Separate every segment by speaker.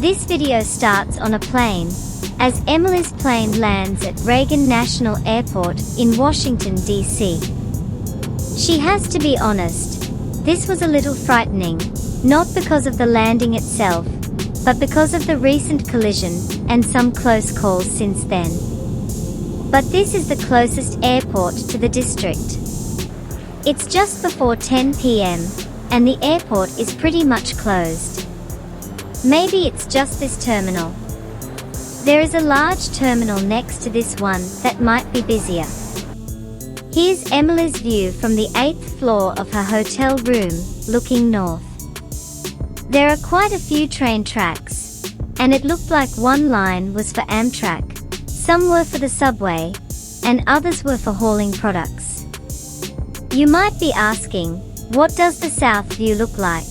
Speaker 1: This video starts on a plane, as Emily's plane lands at Reagan National Airport in Washington, D.C. She has to be honest, this was a little frightening, not because of the landing itself, but because of the recent collision and some close calls since then. But this is the closest airport to the district. It's just before 10 p.m., and the airport is pretty much closed. Maybe it's just this terminal. There is a large terminal next to this one that might be busier. Here's Emily's view from the 8th floor of her hotel room, looking north. There are quite a few train tracks, and it looked like one line was for Amtrak, some were for the subway, and others were for hauling products. You might be asking, what does the south view look like?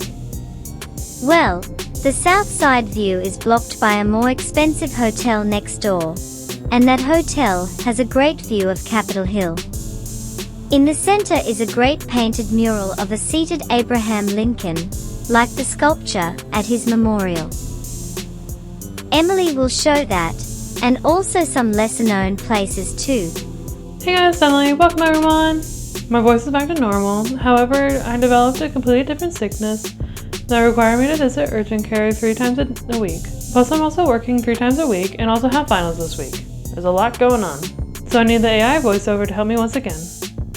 Speaker 1: Well, the south side view is blocked by a more expensive hotel next door, and that hotel has a great view of Capitol Hill. In the center is a great painted mural of a seated Abraham Lincoln, like the sculpture at his memorial. Emily will show that, and also some lesser-known places too.
Speaker 2: Hey guys, Emily. Welcome everyone. My voice is back to normal. However, I developed a completely different sickness that required me to visit urgent care 3 times a week. Plus I'm also working 3 times a week and also have finals this week. There's a lot going on. So I need the AI voiceover to help me once again.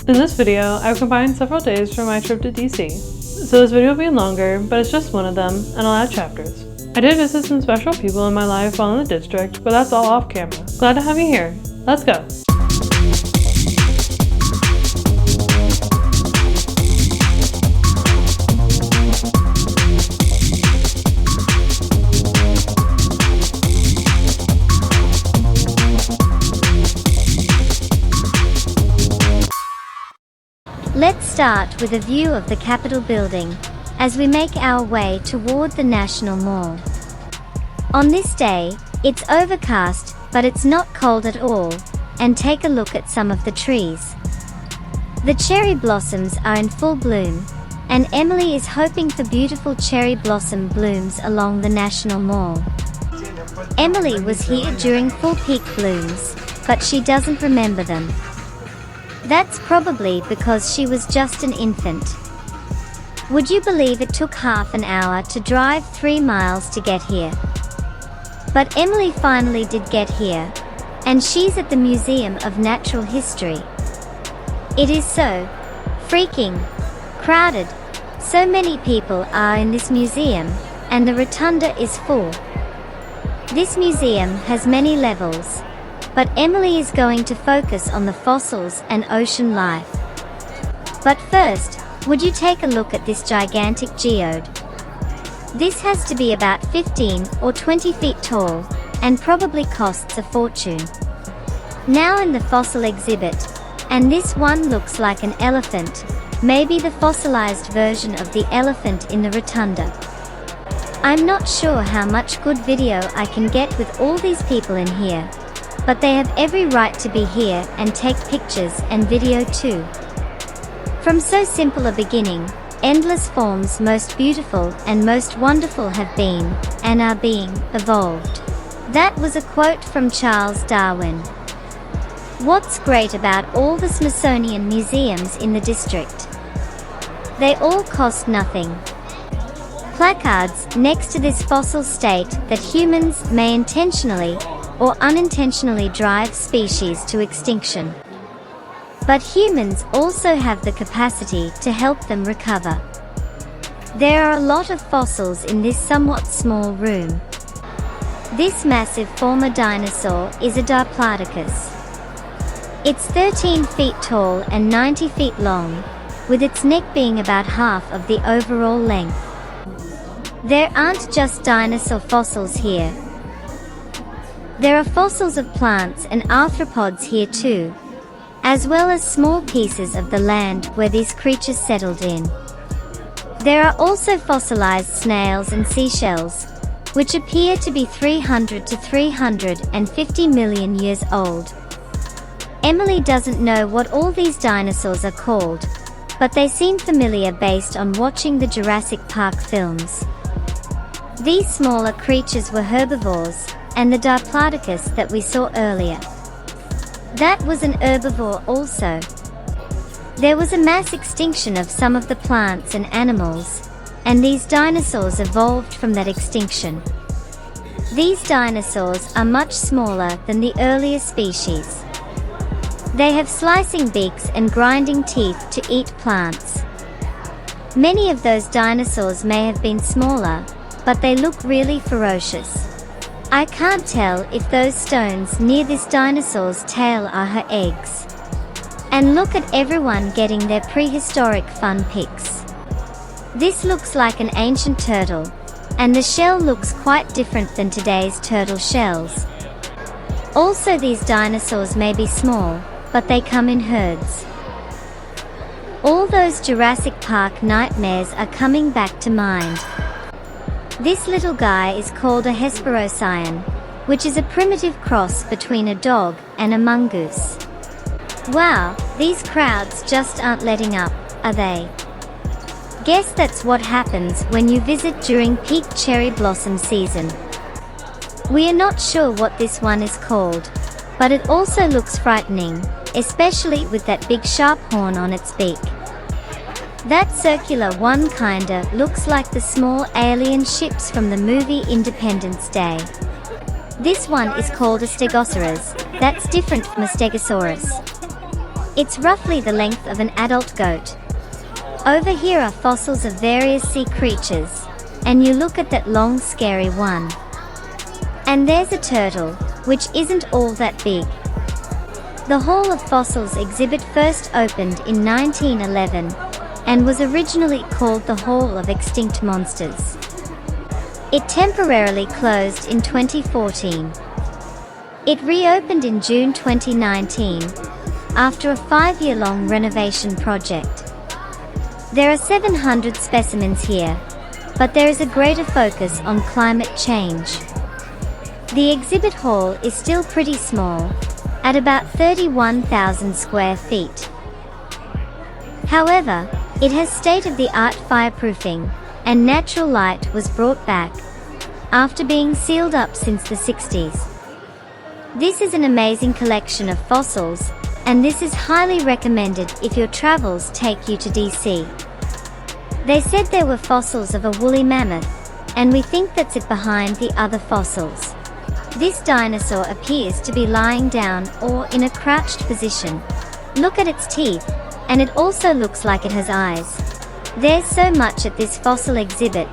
Speaker 2: In this video, I've combined several days from my trip to DC. So this video will be longer, but it's just one of them, and I'll add chapters. I did visit some special people in my life while in the district, but that's all off camera. Glad to have you here. Let's go.
Speaker 1: Let's start with a view of the Capitol building, as we make our way toward the National Mall. On this day, it's overcast, but it's not cold at all, and take a look at some of the trees. The cherry blossoms are in full bloom, and Emily is hoping for beautiful cherry blossom blooms along the National Mall. Emily was here during full peak blooms, but she doesn't remember them. That's probably because she was just an infant. Would you believe it took half an hour to drive 3 miles to get here? But Emily finally did get here, and she's at the Museum of Natural History. It is so freaking crowded. So many people are in this museum, and the rotunda is full. This museum has many levels, but Emily is going to focus on the fossils and ocean life. But first, would you take a look at this gigantic geode? This has to be about 15 or 20 feet tall, and probably costs a fortune. Now in the fossil exhibit, and this one looks like an elephant, maybe the fossilized version of the elephant in the rotunda. I'm not sure how much good video I can get with all these people in here, but they have every right to be here and take pictures and video too. From so simple a beginning, endless forms most beautiful and most wonderful have been, and are being, evolved. That was a quote from Charles Darwin. What's great about all the Smithsonian museums in the district? They all cost nothing. Placards next to this fossil state that humans may intentionally or unintentionally drive species to extinction. But humans also have the capacity to help them recover. There are a lot of fossils in this somewhat small room. This massive former dinosaur is a Diplodocus. It's 13 feet tall and 90 feet long, with its neck being about half of the overall length. There aren't just dinosaur fossils here. There are fossils of plants and arthropods here too, as well as small pieces of the land where these creatures settled in. There are also fossilized snails and seashells, which appear to be 300 to 350 million years old. Emily doesn't know what all these dinosaurs are called, but they seem familiar based on watching the Jurassic Park films. These smaller creatures were herbivores, and the Diplodocus that we saw earlier. That was an herbivore also. There was a mass extinction of some of the plants and animals, and these dinosaurs evolved from that extinction. These dinosaurs are much smaller than the earlier species. They have slicing beaks and grinding teeth to eat plants. Many of those dinosaurs may have been smaller, but they look really ferocious. I can't tell if those stones near this dinosaur's tail are her eggs. And look at everyone getting their prehistoric fun pics. This looks like an ancient turtle, and the shell looks quite different than today's turtle shells. Also, these dinosaurs may be small, but they come in herds. All those Jurassic Park nightmares are coming back to mind. This little guy is called a Hesperocyan, which is a primitive cross between a dog and a mongoose. Wow, these crowds just aren't letting up, are they? Guess that's what happens when you visit during peak cherry blossom season. We are not sure what this one is called, but it also looks frightening, especially with that big sharp horn on its beak. That circular one kinda looks like the small alien ships from the movie Independence Day. This one is called a Stegosaurus. That's different from a Stegosaurus. It's roughly the length of an adult goat. Over here are fossils of various sea creatures, and you look at that long scary one. And there's a turtle, which isn't all that big. The Hall of Fossils exhibit first opened in 1911, and was originally called the Hall of Extinct Monsters. It temporarily closed in 2014. It reopened in June 2019, after a 5-year-long renovation project. There are 700 specimens here, but there is a greater focus on climate change. The exhibit hall is still pretty small, at about 31,000 square feet. However, it has state-of-the-art fireproofing, and natural light was brought back, after being sealed up since the 60s. This is an amazing collection of fossils, and this is highly recommended if your travels take you to DC. They said there were fossils of a woolly mammoth, and we think that's it behind the other fossils. This dinosaur appears to be lying down or in a crouched position. Look at its teeth, and it also looks like it has eyes. There's so much at this fossil exhibit,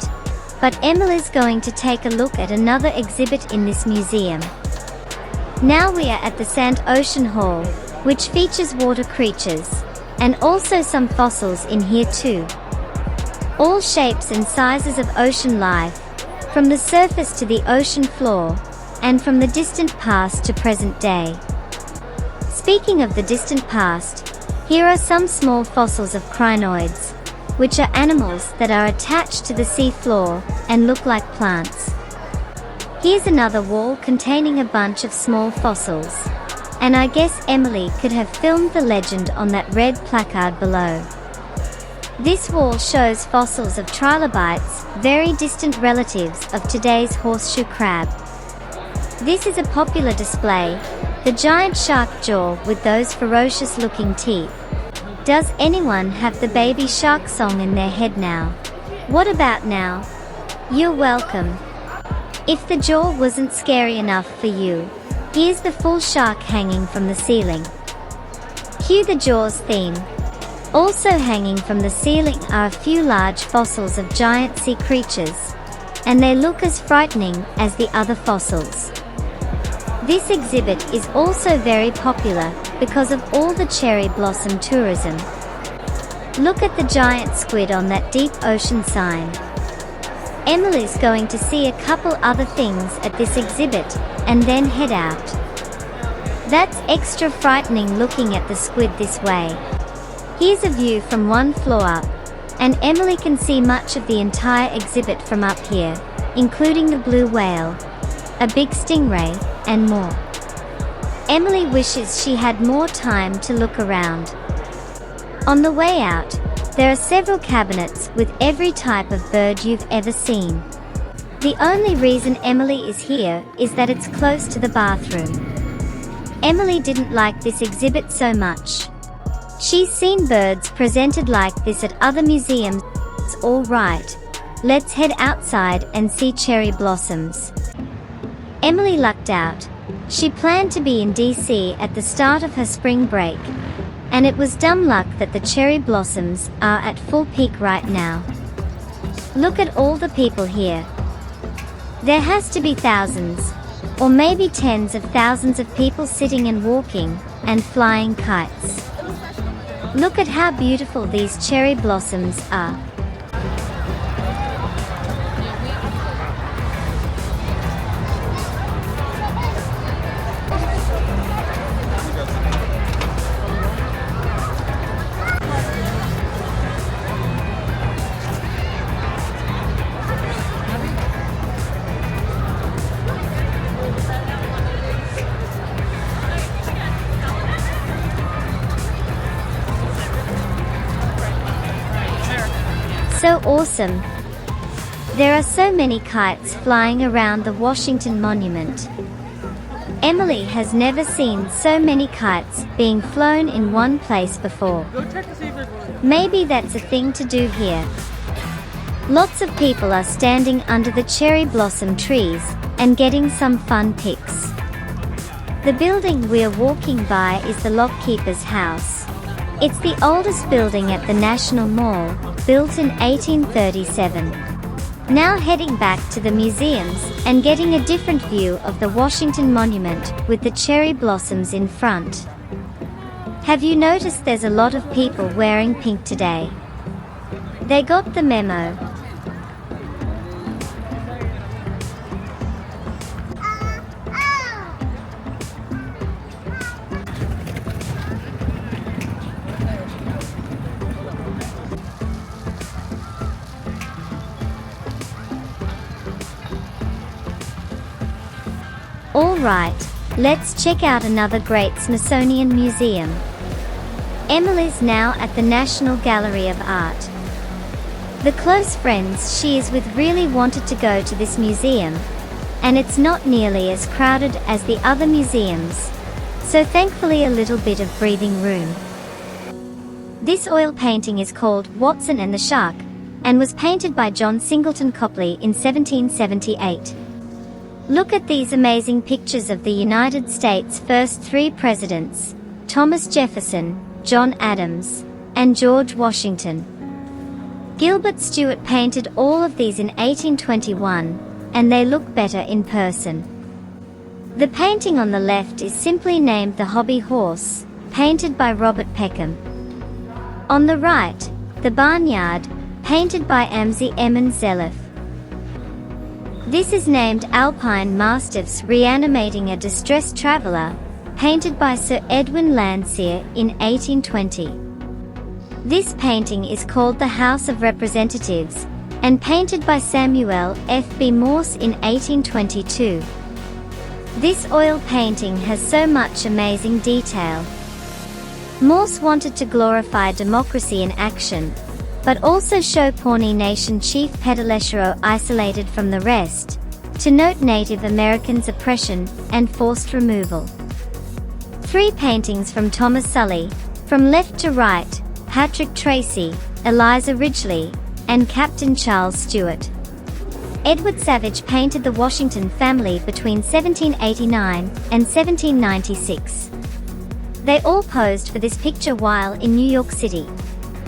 Speaker 1: but Emily's going to take a look at another exhibit in this museum. Now we are at the Sand Ocean Hall, which features water creatures, and also some fossils in here too. All shapes and sizes of ocean life, from the surface to the ocean floor, and from the distant past to present day. Speaking of the distant past, here are some small fossils of crinoids, which are animals that are attached to the sea floor and look like plants. Here's another wall containing a bunch of small fossils. And I guess Emily could have filmed the legend on that red placard below. This wall shows fossils of trilobites, very distant relatives of today's horseshoe crab. This is a popular display, the giant shark jaw with those ferocious-looking teeth. Does anyone have the baby shark song in their head now? What about now? You're welcome. If the jaw wasn't scary enough for you, here's the full shark hanging from the ceiling. Cue the Jaws theme. Also hanging from the ceiling are a few large fossils of giant sea creatures, and they look as frightening as the other fossils. This exhibit is also very popular because of all the cherry blossom tourism. Look at the giant squid on that deep ocean sign. Emily's going to see a couple other things at this exhibit, and then head out. That's extra frightening looking at the squid this way. Here's a view from one floor up, and Emily can see much of the entire exhibit from up here, including the blue whale, a big stingray, and more. Emily wishes she had more time to look around. On the way out, there are several cabinets with every type of bird you've ever seen. The only reason Emily is here is that it's close to the bathroom. Emily didn't like this exhibit so much. She's seen birds presented like this at other museums. All right, let's head outside and see cherry blossoms. Emily lucked out. She planned to be in DC at the start of her spring break, and it was dumb luck that the cherry blossoms are at full peak right now. Look at all the people here. There has to be thousands, or maybe tens of thousands of people sitting and walking, and flying kites. Look at how beautiful these cherry blossoms are. So awesome! There are so many kites flying around the Washington Monument. Emily has never seen so many kites being flown in one place before. Maybe that's a thing to do here. Lots of people are standing under the cherry blossom trees and getting some fun pics. The building we're walking by is the lockkeeper's house. It's the oldest building at the National Mall, built in 1837. Now heading back to the museums and getting a different view of the Washington Monument with the cherry blossoms in front. Have you noticed there's a lot of people wearing pink today? They got the memo. Alright, let's check out another great Smithsonian museum. Emily's now at the National Gallery of Art. The close friends she is with really wanted to go to this museum, and it's not nearly as crowded as the other museums, so thankfully a little bit of breathing room. This oil painting is called Watson and the Shark, and was painted by John Singleton Copley in 1778. Look at these amazing pictures of the United States' first three presidents, Thomas Jefferson, John Adams, and George Washington. Gilbert Stuart painted all of these in 1821, and they look better in person. The painting on the left is simply named The Hobby Horse, painted by Robert Peckham. On the right, The Barnyard, painted by Amzi Emin Zelef. This is named Alpine Mastiffs Reanimating a Distressed Traveller, painted by Sir Edwin Landseer in 1820. This painting is called The House of Representatives, and painted by Samuel F. B. Morse in 1822. This oil painting has so much amazing detail. Morse wanted to glorify democracy in action, but also show Pawnee Nation Chief Pedaleshero isolated from the rest, to note Native Americans' oppression and forced removal. Three paintings from Thomas Sully, from left to right, Patrick Tracy, Eliza Ridgely, and Captain Charles Stewart. Edward Savage painted the Washington family between 1789 and 1796. They all posed for this picture while in New York City.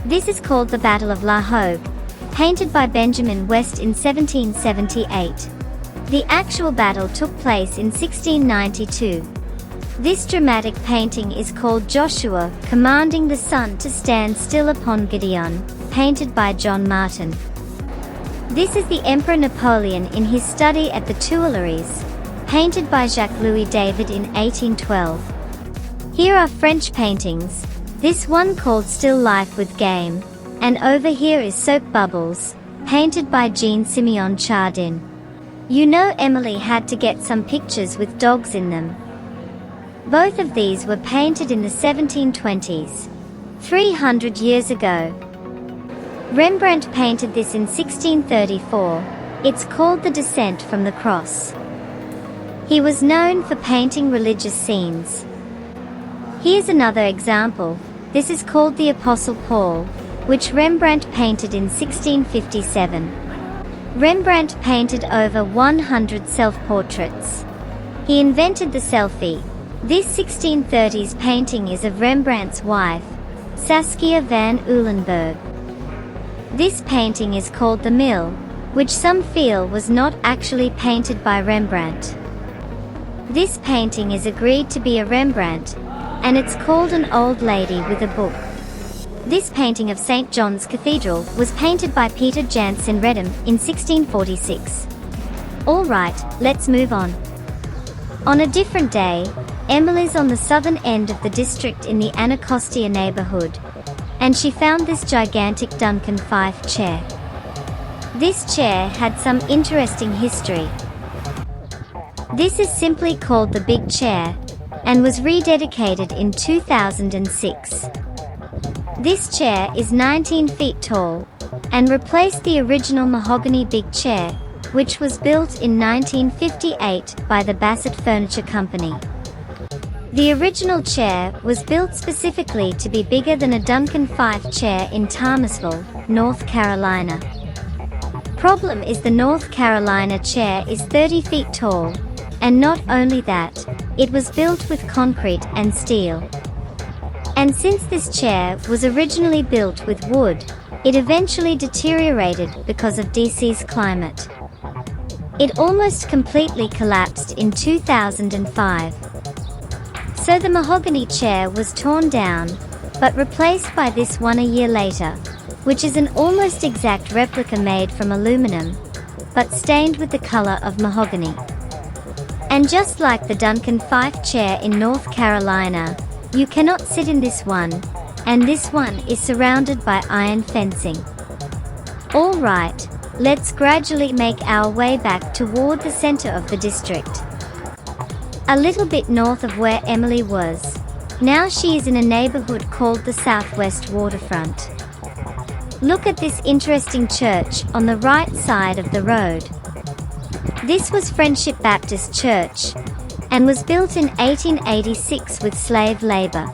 Speaker 1: This is called the Battle of La Hogue, painted by Benjamin West in 1778. The actual battle took place in 1692. This dramatic painting is called Joshua, commanding the sun to stand still upon Gideon, painted by John Martin. This is the Emperor Napoleon in his study at the Tuileries, painted by Jacques-Louis David in 1812. Here are French paintings. This one called Still Life with Game, and over here is Soap Bubbles, painted by Jean-Simeon Chardin. You know Emily had to get some pictures with dogs in them. Both of these were painted in the 1720s, 300 years ago. Rembrandt painted this in 1634, It's called The Descent from the Cross. He was known for painting religious scenes. Here's another example. This is called The Apostle Paul, which Rembrandt painted in 1657. Rembrandt painted over 100 self-portraits. He invented the selfie. This 1630s painting is of Rembrandt's wife, Saskia van Uylenburg. This painting is called The Mill, which some feel was not actually painted by Rembrandt. This painting is agreed to be a Rembrandt, and it's called An Old Lady with a Book. This painting of St. John's Cathedral was painted by Peter Jansen Redham in 1646. Alright, let's move on. On a different day, Emily's on the southern end of the district in the Anacostia neighborhood, and she found this gigantic Duncan Fife chair. This chair had some interesting history. This is simply called the Big Chair, and was rededicated in 2006. This chair is 19 feet tall, and replaced the original mahogany Big Chair, which was built in 1958 by the Bassett Furniture Company. The original chair was built specifically to be bigger than a Duncan Fife chair in Thomasville, North Carolina. Problem is the North Carolina chair is 30 feet tall, and not only that, it was built with concrete and steel. And since this chair was originally built with wood, it eventually deteriorated because of DC's climate. It almost completely collapsed in 2005. So the mahogany chair was torn down, but replaced by this one a year later, which is an almost exact replica made from aluminum, but stained with the color of mahogany. And just like the Duncan Fife chair in North Carolina, you cannot sit in this one, and this one is surrounded by iron fencing. Alright, let's gradually make our way back toward the center of the district. A little bit north of where Emily was. Now she is in a neighborhood called the Southwest Waterfront. Look at this interesting church on the right side of the road. This was Friendship Baptist Church, and was built in 1886 with slave labor.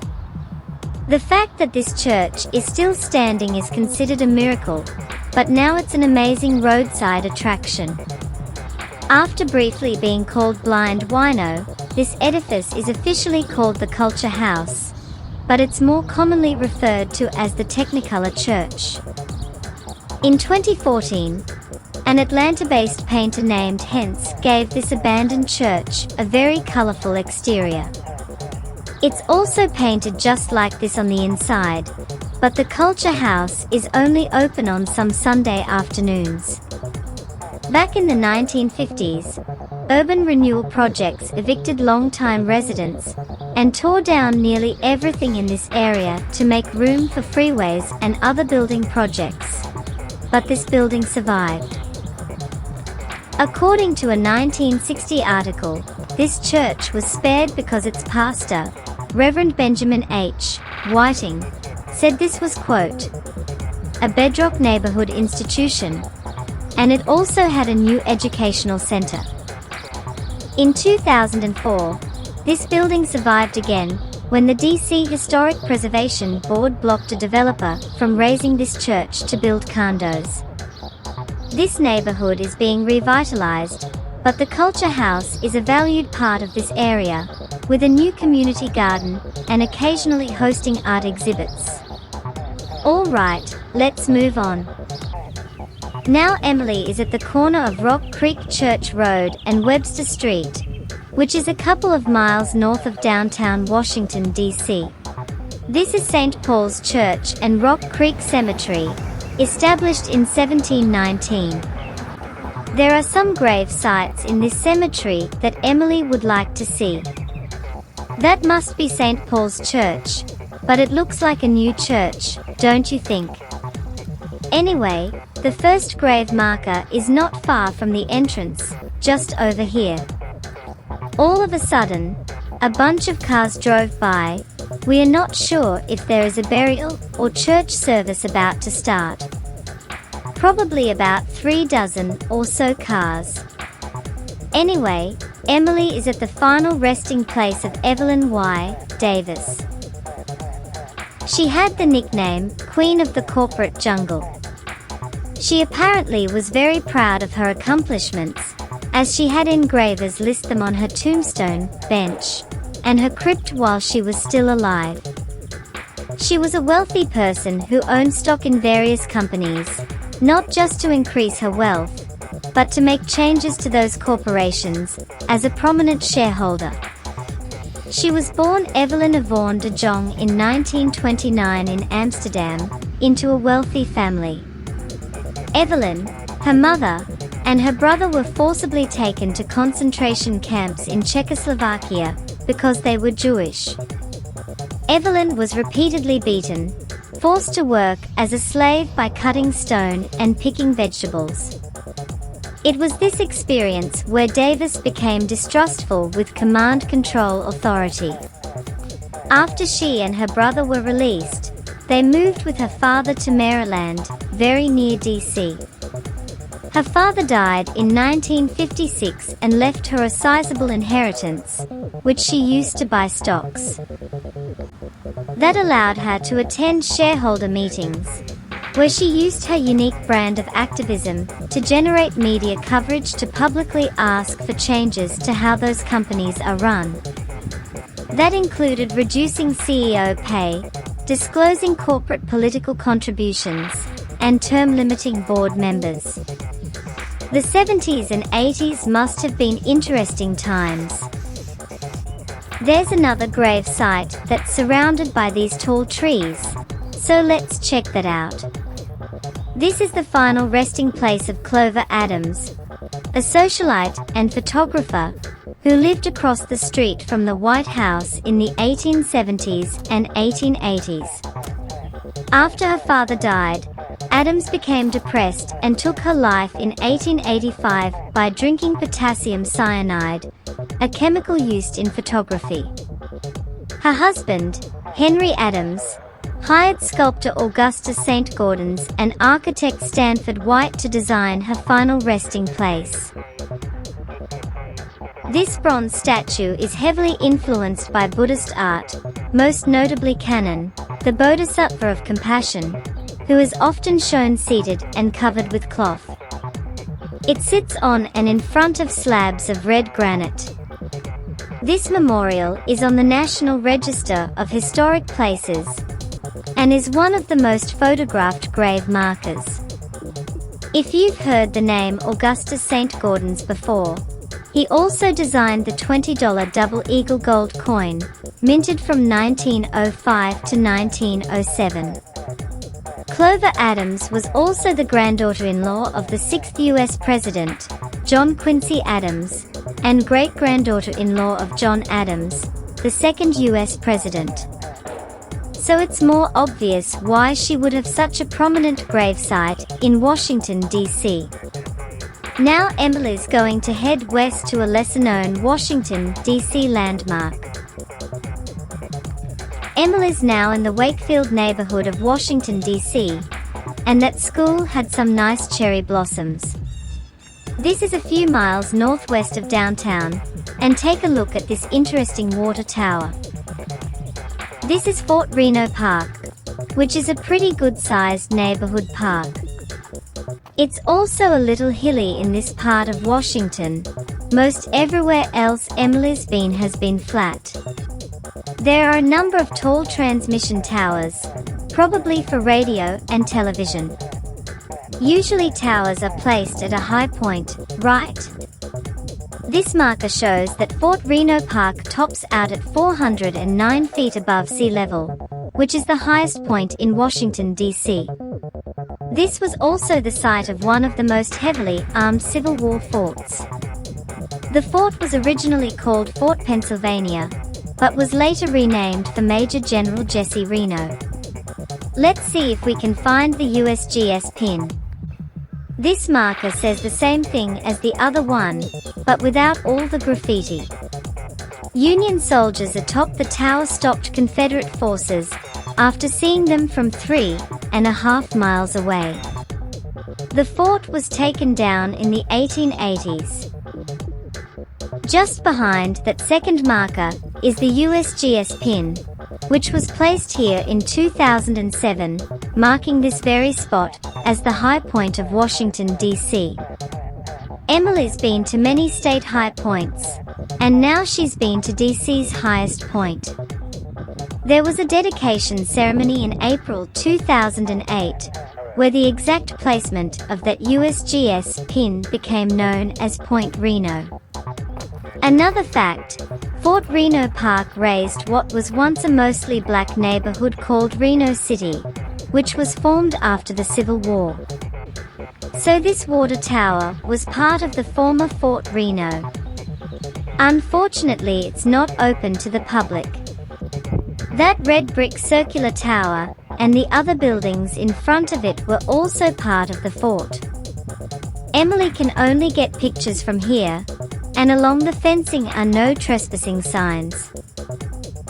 Speaker 1: The fact that this church is still standing is considered a miracle, but now it's an amazing roadside attraction. After briefly being called Blind Wino, this edifice is officially called the Culture House, but it's more commonly referred to as the Technicolor Church. In 2014, an Atlanta-based painter named Hens gave this abandoned church a very colorful exterior. It's also painted just like this on the inside, but the Culture House is only open on some Sunday afternoons. Back in the 1950s, urban renewal projects evicted long-time residents and tore down nearly everything in this area to make room for freeways and other building projects. But this building survived. According to a 1960 article, this church was spared because its pastor, Reverend Benjamin H. Whiting, said this was, quote, a bedrock neighborhood institution, and it also had a new educational center. In 2004, this building survived again when the DC Historic Preservation Board blocked a developer from razing this church to build condos. This neighborhood is being revitalized, but the Culture House is a valued part of this area, with a new community garden and occasionally hosting art exhibits. Alright, let's move on. Now Emily is at the corner of Rock Creek Church Road and Webster Street, which is a couple of miles north of downtown Washington, D.C. This is St. Paul's Church and Rock Creek Cemetery, established in 1719. There are some grave sites in this cemetery that Emily would like to see. That must be St. Paul's Church, but it looks like a new church, don't you think? Anyway, the first grave marker is not far from the entrance, just over here. All of a sudden, a bunch of cars drove by. We are not sure if there is a burial or church service about to start. probably about 3 dozen or so cars. Anyway, Emily is at the final resting place of Evelyn Y. Davis. She had the nickname Queen of the Corporate Jungle. She apparently was very proud of her accomplishments, as she had engravers list them on her tombstone, bench, and her crypt while she was still alive. She was a wealthy person who owned stock in various companies, not just to increase her wealth, but to make changes to those corporations, as a prominent shareholder. She was born Evelyn Yvonne de Jong in 1929 in Amsterdam, into a wealthy family. Evelyn, her mother, and her brother were forcibly taken to concentration camps in Czechoslovakia because they were Jewish. Evelyn was repeatedly beaten, forced to work as a slave by cutting stone and picking vegetables. It was this experience where Davis became distrustful with command control authority. After she and her brother were released, they moved with her father to Maryland, very near DC. Her father died in 1956 and left her a sizable inheritance, which she used to buy stocks. That allowed her to attend shareholder meetings, where she used her unique brand of activism to generate media coverage to publicly ask for changes to how those companies are run. That included reducing CEO pay, disclosing corporate political contributions, and term limiting board members. The 70s and 80s must have been interesting times. There's another grave site that's surrounded by these tall trees, so let's check that out. This is the final resting place of Clover Adams, a socialite and photographer who lived across the street from the White House in the 1870s and 1880s. After her father died, Adams became depressed and took her life in 1885 by drinking potassium cyanide, a chemical used in photography. Her husband, Henry Adams, hired sculptor Augustus St. Gaudens and architect Stanford White to design her final resting place. This bronze statue is heavily influenced by Buddhist art, most notably Kannon, the Bodhisattva of Compassion, who is often shown seated and covered with cloth. It sits on and in front of slabs of red granite. This memorial is on the National Register of Historic Places and is one of the most photographed grave markers. If you've heard the name Augustus St. Gaudens before, he also designed the $20 double eagle gold coin, minted from 1905 to 1907. Clover Adams was also the granddaughter-in-law of the 6th U.S. President, John Quincy Adams, and great-granddaughter-in-law of John Adams, the 2nd U.S. President. So it's more obvious why she would have such a prominent gravesite in Washington, D.C. Now Emily's going to head west to a lesser-known Washington, D.C. landmark. Emily's now in the Wakefield neighborhood of Washington, D.C., and that school had some nice cherry blossoms. This is a few miles northwest of downtown, and take a look at this interesting water tower. This is Fort Reno Park, which is a pretty good-sized neighborhood park. It's also a little hilly in this part of Washington. Most everywhere else Emily's been has been flat. There are a number of tall transmission towers, probably for radio and television. Usually towers are placed at a high point, right? This marker shows that Fort Reno Park tops out at 409 feet above sea level, which is the highest point in Washington, D.C. This was also the site of one of the most heavily armed Civil War forts. The fort was originally called Fort Pennsylvania, but was later renamed for Major General Jesse Reno. Let's see if we can find the USGS pin. This marker says the same thing as the other one, but without all the graffiti. Union soldiers atop the tower stopped Confederate forces after seeing them from 3.5 miles away. The fort was taken down in the 1880s. Just behind that second marker is the USGS pin, which was placed here in 2007, marking this very spot as the high point of Washington, D.C. Emily's been to many state high points, and now she's been to D.C.'s highest point. There was a dedication ceremony in April 2008, where the exact placement of that USGS pin became known as Point Reno. Another fact, Fort Reno Park raised what was once a mostly black neighborhood called Reno City, which was formed after the Civil War. So this water tower was part of the former Fort Reno. Unfortunately, it's not open to the public. That red brick circular tower and the other buildings in front of it were also part of the fort. Emily can only get pictures from here, and along the fencing are no trespassing signs.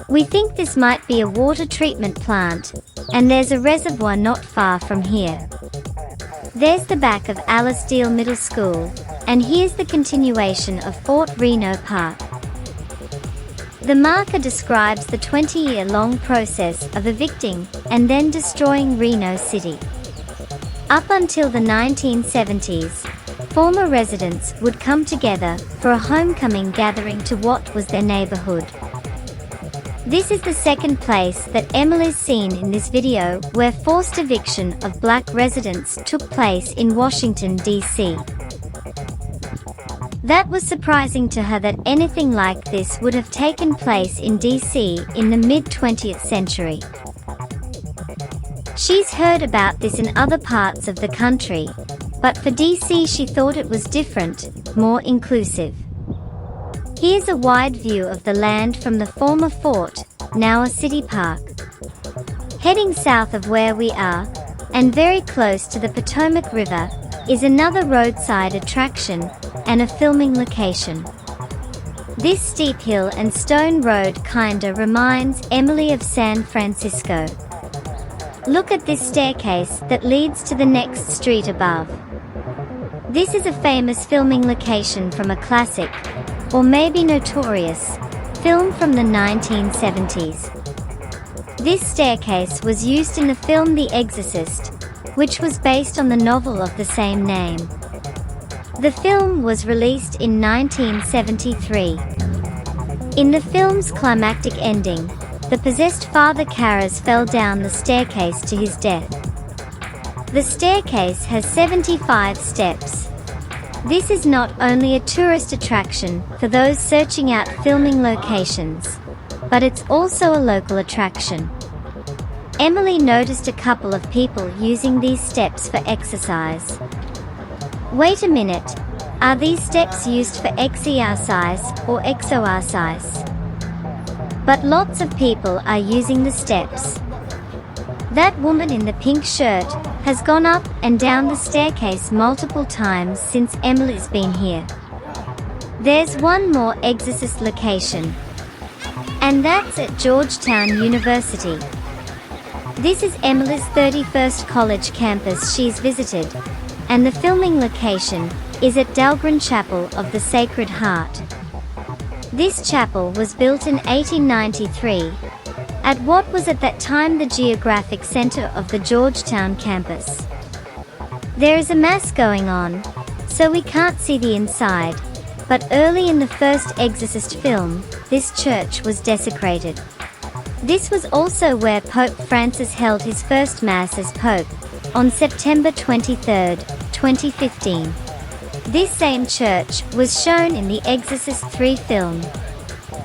Speaker 1: We think this might be a water treatment plant, and there's a reservoir not far from here. There's the back of Alice Deal Middle School, and here's the continuation of Fort Reno Park. The marker describes the 20-year-long process of evicting and then destroying Reno City. Up until the 1970s, former residents would come together for a homecoming gathering to what was their neighborhood. This is the second place that Emily's seen in this video where forced eviction of black residents took place in Washington, D.C. That was surprising to her that anything like this would have taken place in D.C. in the mid-20th century. She's heard about this in other parts of the country, but for D.C. she thought it was different, more inclusive. Here's a wide view of the land from the former fort, now a city park. Heading south of where we are, and very close to the Potomac River, is another roadside attraction and a filming location. This steep hill and stone road kinda reminds Emily of San Francisco. Look at this staircase that leads to the next street above. This is a famous filming location from a classic, or maybe notorious, film from the 1970s. This staircase was used in the film The Exorcist, which was based on the novel of the same name. The film was released in 1973. In the film's climactic ending, the possessed Father Karras fell down the staircase to his death. The staircase has 75 steps. This is not only a tourist attraction for those searching out filming locations, but it's also a local attraction. Emily noticed a couple of people using these steps for exercise. Wait a minute, are these steps used for exercise or exercise? But lots of people are using the steps. That woman in the pink shirt has gone up and down the staircase multiple times since Emily's been here. There's one more Exorcist location, and that's at Georgetown University. This is Emily's 31st college campus she's visited, and the filming location is at Dahlgren Chapel of the Sacred Heart. This chapel was built in 1893, at what was at that time the geographic center of the Georgetown campus. There is a mass going on, so we can't see the inside, but early in the first Exorcist film, this church was desecrated. This was also where Pope Francis held his first Mass as Pope, on September 23, 2015. This same church was shown in the Exorcist 3 film.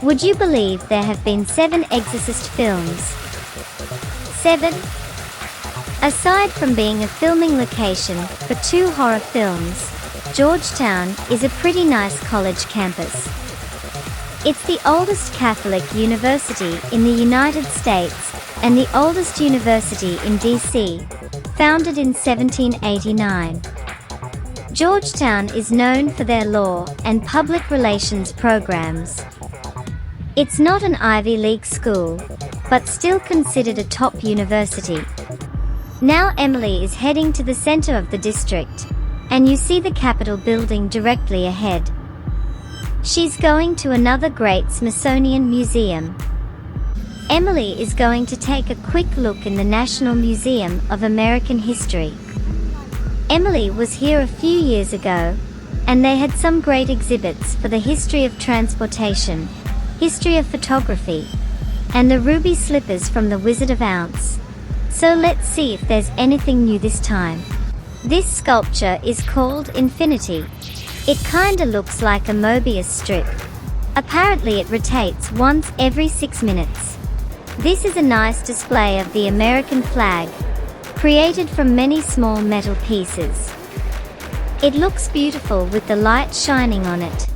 Speaker 1: Would you believe there have been 7 Exorcist films? 7? Aside from being a filming location for 2 horror films, Georgetown is a pretty nice college campus. It's the oldest Catholic university in the United States and the oldest university in D.C., founded in 1789. Georgetown is known for their law and public relations programs. It's not an Ivy League school, but still considered a top university. Now Emily is heading to the center of the district, and you see the Capitol building directly ahead. She's going to another great Smithsonian museum. Emily is going to take a quick look in the National Museum of American History. Emily was here a few years ago, and they had some great exhibits for the history of transportation, history of photography, and the ruby slippers from the Wizard of Oz. So let's see if there's anything new this time. This sculpture is called Infinity. It kinda looks like a Mobius strip. Apparently it rotates once every 6 minutes. This is a nice display of the American flag, created from many small metal pieces. It looks beautiful with the light shining on it.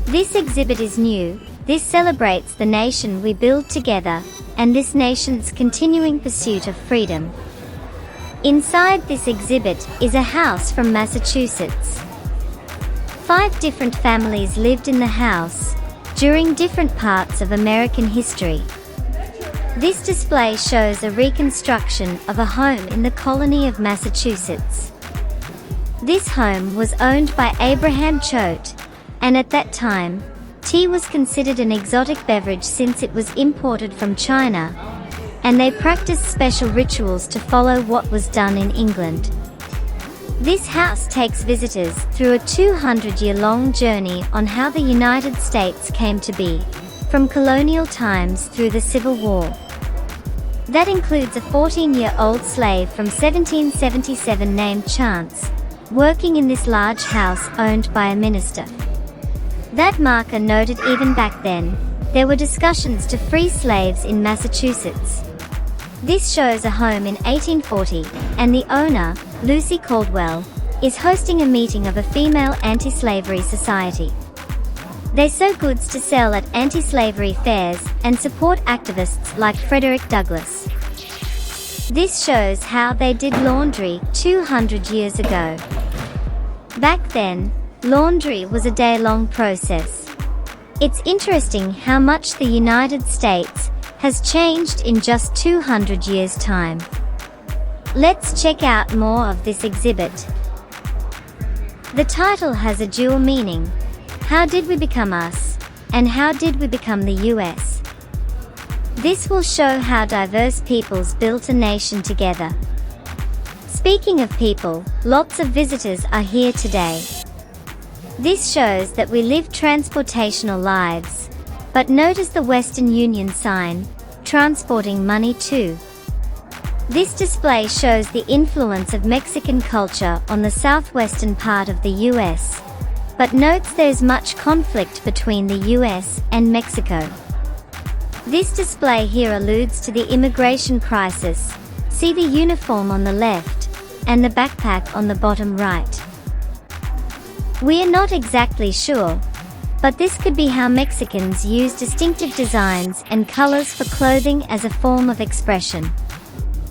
Speaker 1: This exhibit is new. This celebrates the nation we build together, and this nation's continuing pursuit of freedom. Inside this exhibit is a house from Massachusetts. 5 different families lived in the house during different parts of American history. This display shows a reconstruction of a home in the colony of Massachusetts. This home was owned by Abraham Choate, and at that time, tea was considered an exotic beverage since it was imported from China, and they practiced special rituals to follow what was done in England. This house takes visitors through a 200-year-long journey on how the United States came to be, from colonial times through the Civil War. That includes a 14-year-old slave from 1777 named Chance, working in this large house owned by a minister. That marker noted even back then, there were discussions to free slaves in Massachusetts. This shows a home in 1840, and the owner, Lucy Caldwell, is hosting a meeting of a female anti-slavery society. They sew goods to sell at anti-slavery fairs and support activists like Frederick Douglass. This shows how they did laundry 200 years ago. Back then, laundry was a day-long process. It's interesting how much the United States has changed in just 200 years' time. Let's check out more of this exhibit. The title has a dual meaning. How did we become us? And how did we become the US? This will show how diverse peoples built a nation together. Speaking of people, lots of visitors are here today. This shows that we live transportational lives. But notice the Western Union sign, transporting money too. This display shows the influence of Mexican culture on the southwestern part of the US, but notes there's much conflict between the US and Mexico. This display here alludes to the immigration crisis. See the uniform on the left, and the backpack on the bottom right. We are not exactly sure, but this could be how Mexicans use distinctive designs and colors for clothing as a form of expression.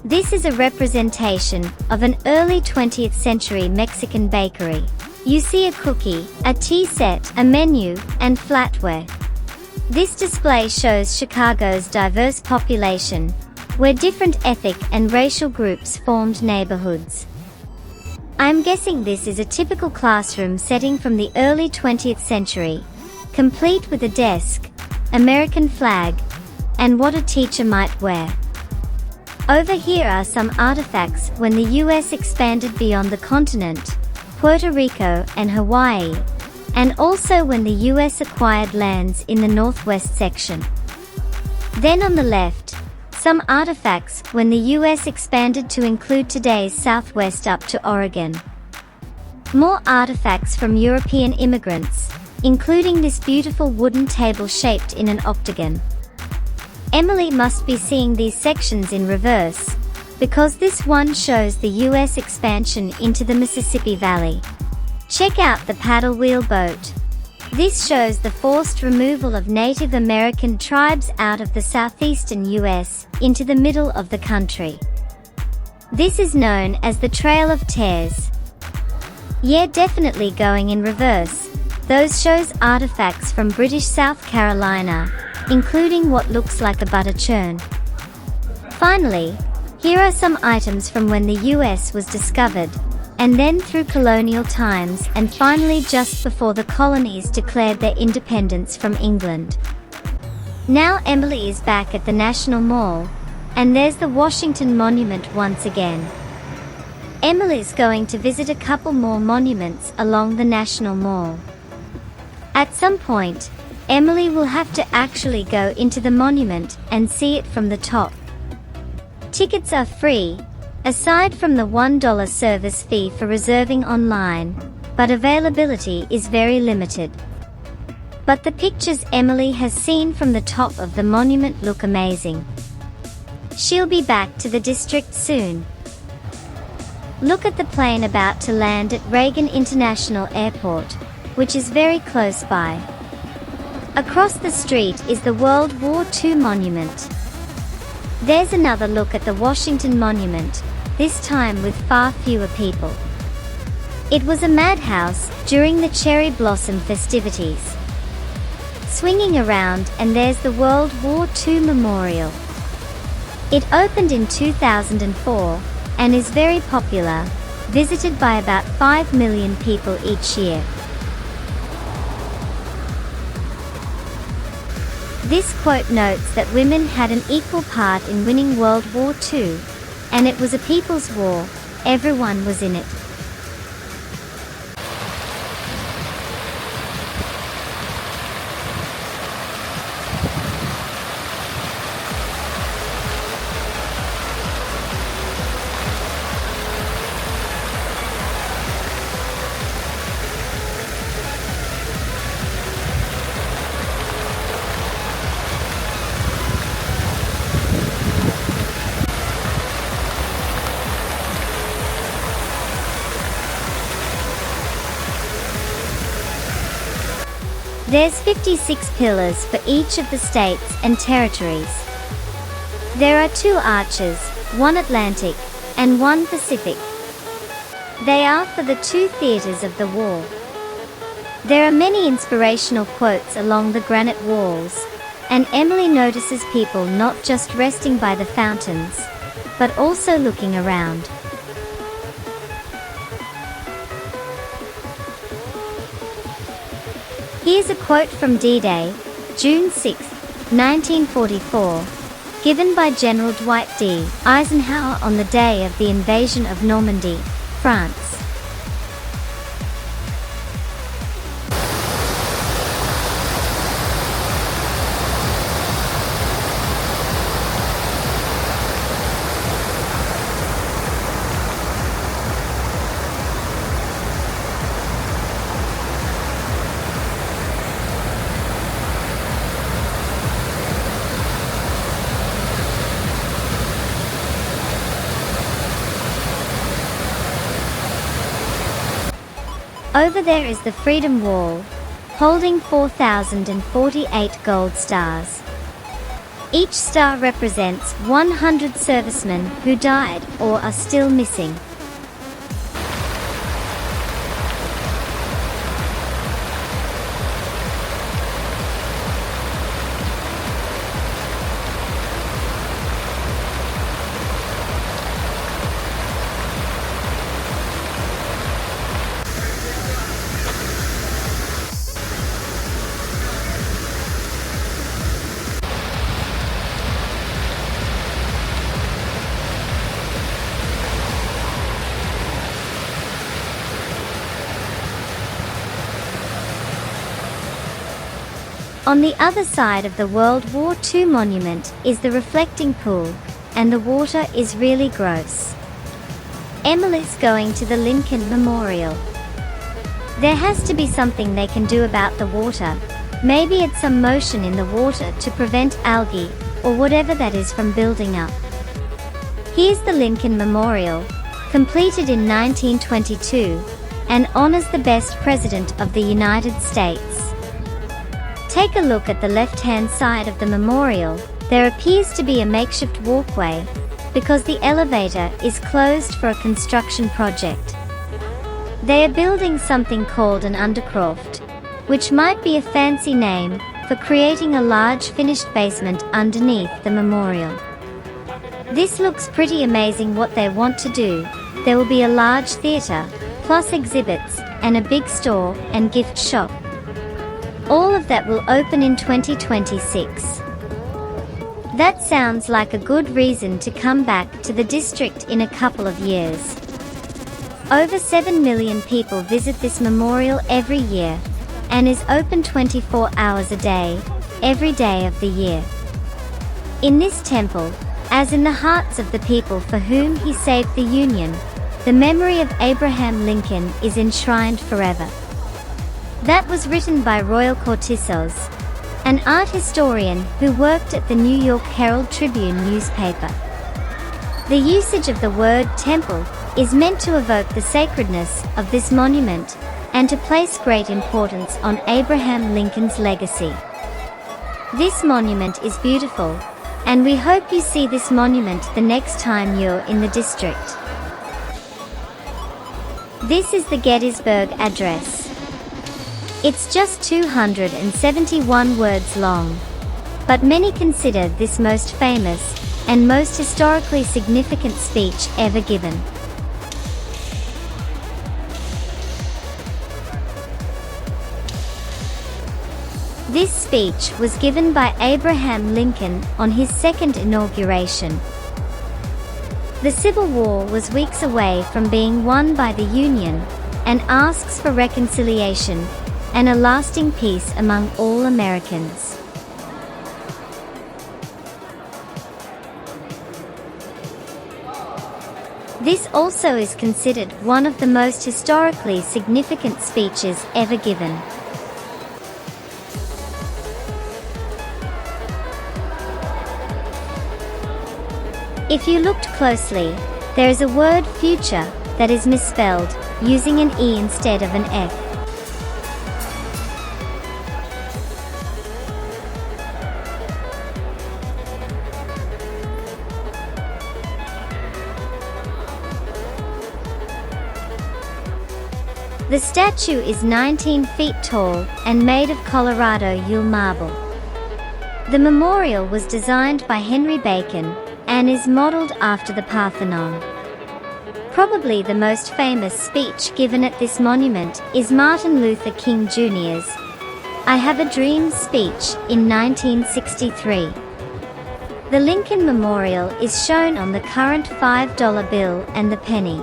Speaker 1: This is a representation of an early 20th century Mexican bakery. You see a cookie, a tea set, a menu, and flatware. This display shows Chicago's diverse population, where different ethnic and racial groups formed neighborhoods. I'm guessing this is a typical classroom setting from the early 20th century, complete with a desk, American flag, and what a teacher might wear. Over here are some artifacts when the US expanded beyond the continent, Puerto Rico and Hawaii, and also when the US acquired lands in the northwest section. Then on the left, some artifacts when the US expanded to include today's southwest up to Oregon. More artifacts from European immigrants, including this beautiful wooden table shaped in an octagon. Emily must be seeing these sections in reverse, because this one shows the US expansion into the Mississippi Valley. Check out the paddle wheel boat. This shows the forced removal of Native American tribes out of the southeastern US into the middle of the country. This is known as the Trail of Tears. Yeah, definitely going in reverse. Those shows artifacts from British South Carolina, including what looks like a butter churn. Finally, Here are some items from when the US was discovered, and then through colonial times, and finally just before the colonies declared their independence from England. Now Emily is back at the National Mall, and there's the Washington Monument once again. Emily's going to visit a couple more monuments along the National Mall. At some point, Emily will have to actually go into the monument and see it from the top. Tickets are free, aside from the $1 service fee for reserving online, but availability is very limited. But the pictures Emily has seen from the top of the monument look amazing. She'll be back to the district soon. Look at the plane about to land at Reagan International Airport, which is very close by. Across the street is the World War II monument. There's another look at the Washington Monument, this time with far fewer people. It was a madhouse during the cherry blossom festivities. Swinging around, and there's the World War II Memorial. It opened in 2004 and is very popular, visited by about 5 million people each year. This quote notes that women had an equal part in winning World War II, and it was a people's war, everyone was in it. There's 56 pillars for each of the states and territories. There are 2 arches, one Atlantic and one Pacific. They are for the 2 theaters of the war. There are many inspirational quotes along the granite walls, and Emily notices people not just resting by the fountains, but also looking around. Here's a quote from D-Day, June 6, 1944, given by General Dwight D. Eisenhower on the day of the invasion of Normandy, France. Over there is the Freedom Wall, holding 4,048 gold stars. Each star represents 100 servicemen who died or are still missing. On the other side of the World War II monument is the reflecting pool, and the water is really gross. Emily's going to the Lincoln Memorial. There has to be something they can do about the water. Maybe it's some motion in the water to prevent algae, or whatever that is, from building up. Here's the Lincoln Memorial, completed in 1922, and honors the best president of the United States. Take a look at the left-hand side of the memorial. There appears to be a makeshift walkway, because the elevator is closed for a construction project. They are building something called an undercroft, which might be a fancy name for creating a large finished basement underneath the memorial. This looks pretty amazing what they want to do. There will be a large theater, plus exhibits, and a big store and gift shop. All of that will open in 2026. That sounds like a good reason to come back to the district in a couple of years. Over 7 million people visit this memorial every year, and is open 24 hours a day, every day of the year. In this temple, as in the hearts of the people for whom he saved the Union, the memory of Abraham Lincoln is enshrined forever. That was written by Royal Cortizos, an art historian who worked at the New York Herald Tribune newspaper. The usage of the word temple is meant to evoke the sacredness of this monument and to place great importance on Abraham Lincoln's legacy. This monument is beautiful, and we hope you see this monument the next time you're in the district. This is the Gettysburg Address. It's just 271 words long, but many consider this most famous and most historically significant speech ever given. This speech was given by Abraham Lincoln on his second inauguration. The Civil War was weeks away from being won by the Union, and asks for reconciliation and a lasting peace among all Americans. This also is considered one of the most historically significant speeches ever given. If you looked closely, there is a word future that is misspelled, using an E instead of an F. The statue is 19 feet tall and made of Colorado Yule marble. The memorial was designed by Henry Bacon and is modeled after the Parthenon. Probably the most famous speech given at this monument is Martin Luther King Jr.'s "I Have a Dream" speech in 1963. The Lincoln Memorial is shown on the current $5 bill and the penny.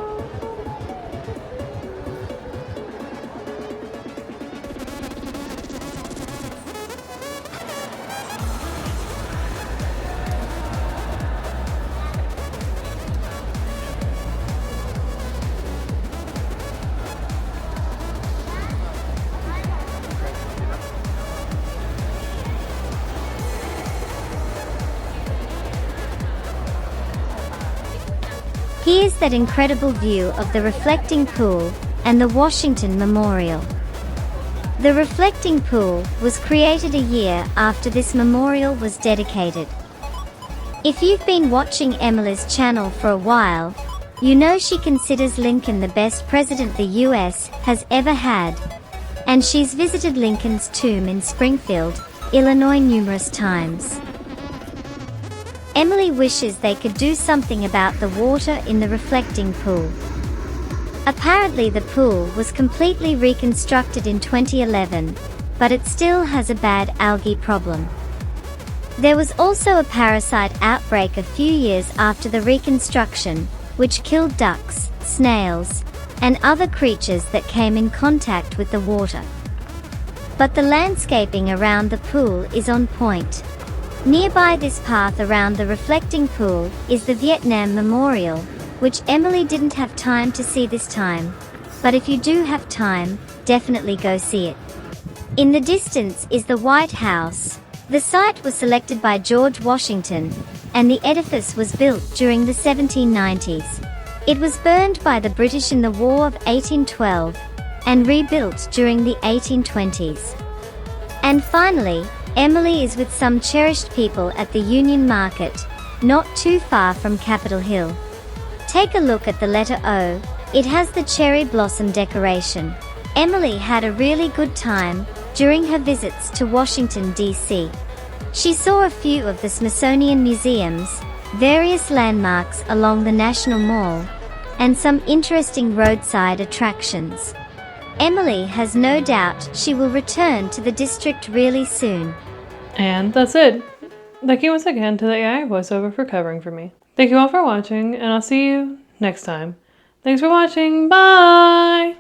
Speaker 1: Here's that incredible view of the reflecting pool and the Washington Memorial. The reflecting pool was created a year after this memorial was dedicated. If you've been watching Emily's channel for a while, you know she considers Lincoln the best president the US has ever had, and she's visited Lincoln's tomb in Springfield, Illinois numerous times. Emily wishes they could do something about the water in the reflecting pool. Apparently the pool was completely reconstructed in 2011, but it still has a bad algae problem. There was also a parasite outbreak a few years after the reconstruction, which killed ducks, snails, and other creatures that came in contact with the water. But the landscaping around the pool is on point. Nearby this path around the reflecting pool is the Vietnam Memorial, which Emily didn't have time to see this time, but if you do have time, definitely go see it. In the distance is the White House. The site was selected by George Washington, and the edifice was built during the 1790s. It was burned by the British in the War of 1812, and rebuilt during the 1820s. And finally, Emily is with some cherished people at the Union Market, not too far from Capitol Hill. Take a look at the letter O. It has the cherry blossom decoration. Emily had a really good time during her visits to Washington, D.C. She saw a few of the Smithsonian museums, various landmarks along the National Mall, and some interesting roadside attractions. Emily has no doubt she will return to the district really soon.
Speaker 2: And that's it. Thank you once again to the AI voiceover for covering for me. Thank you all for watching, and I'll see you next time. Thanks for watching. Bye!